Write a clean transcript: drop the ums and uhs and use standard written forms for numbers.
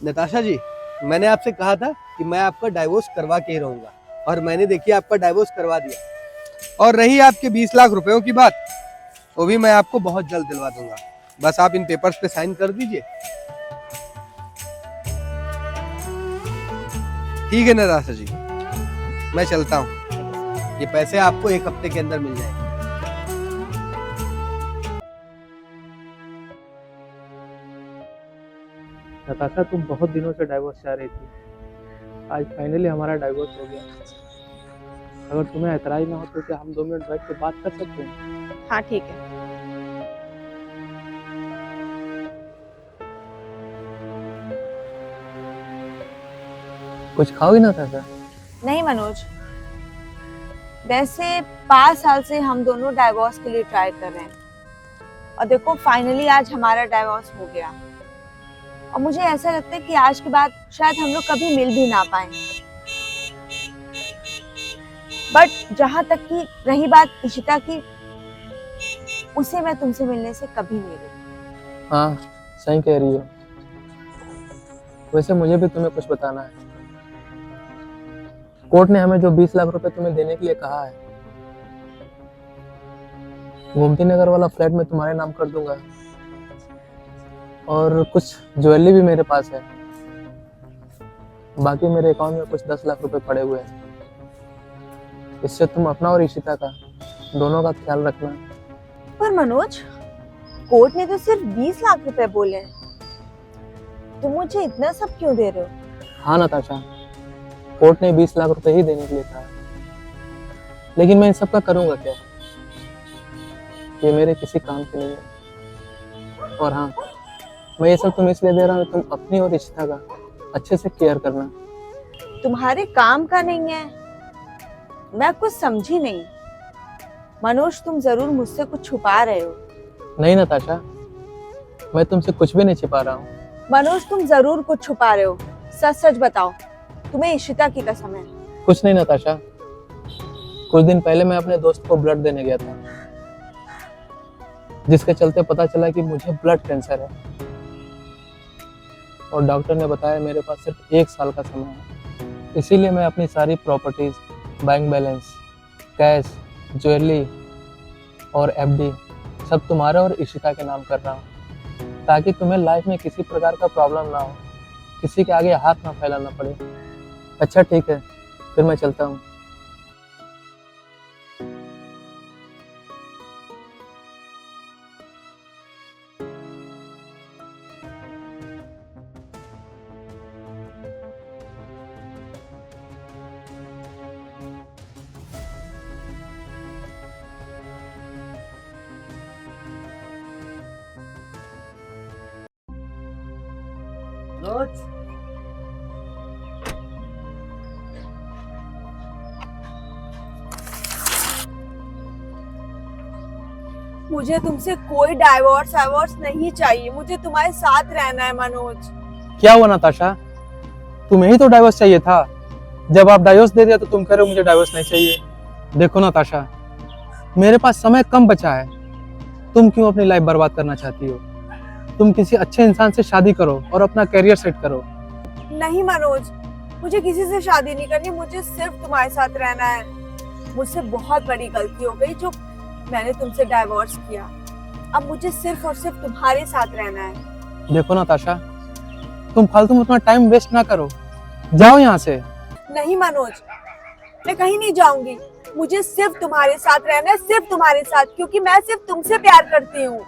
नताशा जी, मैंने आपसे कहा था कि मैं आपका डाइवोर्स करवा के ही रहूंगा, और मैंने देखिए आपका डाइवोर्स करवा दिया। और रही आपके 20 लाख रुपयों की बात, वो भी मैं आपको बहुत जल्द दिलवा दूंगा। बस आप इन पेपर्स पे साइन कर दीजिए। ठीक है नताशा जी, मैं चलता हूँ। ये पैसे आपको 1 हफ्ते के अंदर मिल जाएंगे। नताशा, तुम बहुत दिनों से डाइवोर्स चाह रही थी। आज फाइनली हमारा डाइवोर्स हो गया। अगर तुम्हें ऐतराज ना हो तो क्या हम 2 मिनट बैठ के बात कर सकते हैं? हाँ ठीक है। कुछ खाओगी नताशा? नहीं मनोज, वैसे 5 साल से हम दोनों डाइवोर्स के लिए ट्राई कर रहे हैं, और देखो फाइनली आज हमारा डाइवोर्स हो गया। और मुझे ऐसा लगता है कि आज के बाद शायद हम लोग कभी मिल भी ना पाए। बट जहां तक की रही बात इशिता की, उसे मैं तुमसे मिलने से कभी नहीं रोकी। हाँ, सही कह रही हो। वैसे मुझे भी तुम्हें कुछ बताना है। कोर्ट ने हमें जो 20 लाख रुपए तुम्हें देने के लिए कहा है, गोमती नगर वाला फ्लैट में तुम्हारे नाम कर दूंगा, और कुछ ज्वेलरी भी मेरे पास है। बाकी मेरे अकाउंट में कुछ 10 लाख रुपए पड़े हुए हैं। इससे तुम अपना और इशिता का दोनों का ख्याल रखना। पर मनोज, कोर्ट ने तो सिर्फ 20 लाख रुपए बोले हैं, तुम मुझे इतना सब क्यों दे रहे हो? हाँ नताशा, कोर्ट ने 20 लाख रुपए ही देने के लिए कहा, लेकिन मैं इन सब का करूंगा क्या? ये मेरे किसी काम के नहीं है। और हाँ, मैं ये सब तुम्हें इसलिए दे रहा हूँ, तुम अपनी और इशिता का अच्छे से केयर करना। तुम्हारे काम का नहीं है? मैं कुछ समझी नहीं। मनोज, तुम जरूर मुझसे कुछ छुपा रहे हो। नहीं नताशा, मैं तुमसे कुछ भी नहीं छिपा रहा हूँ। मनोज, तुम जरूर कुछ छुपा रहे हो। सच सच बताओ, तुम्हें इशिता की कसम है? कुछ नहीं नताशा, कुछ दिन पहले मैं अपने दोस्त को ब्लड देने गया था, जिसके चलते पता चला कि मुझे ब्लड कैंसर है, और डॉक्टर ने बताया मेरे पास सिर्फ 1 साल का समय है। इसीलिए मैं अपनी सारी properties, bank balance, cash, jewellery और एफडी सब तुम्हारे और इशिता के नाम कर रहा हूँ, ताकि तुम्हें लाइफ में किसी प्रकार का प्रॉब्लम ना हो, किसी के आगे हाथ ना फैलाना पड़े। अच्छा ठीक है, फिर मैं चलता हूँ। मुझे तुमसे कोई डाइवोर्स नहीं चाहिए। मुझे तुम्हारे साथ रहना है मनोज। क्या हुआ नताशा, तुम्हें ही तो डाइवोर्स चाहिए था। जब आप डाइवोर्स दे दिया तो तुम कह रहे हो मुझे डाइवोर्स नहीं चाहिए। देखो नताशा, मेरे पास समय कम बचा है। तुम क्यों अपनी लाइफ बर्बाद करना चाहती हो? तुम किसी अच्छे इंसान से शादी करो और अपना करियर सेट करो। नहीं मनोज, मुझे किसी से शादी नहीं करनी। मुझे सिर्फ तुम्हारे साथ रहना है। मुझसे बहुत बड़ी गलती हो गई जो मैंने तुमसे डाइवोर्स किया। अब मुझे सिर्फ और सिर्फ तुम्हारे साथ रहना है। देखो नताशा, तुम फालतू में अपना टाइम वेस्ट ना करो, जाओ यहाँ से। नहीं मनोज, मैं कहीं नहीं जाऊंगी। मुझे सिर्फ तुम्हारे साथ रहना है, सिर्फ तुम्हारे साथ, क्योंकि मैं सिर्फ तुमसे प्यार करती हूँ।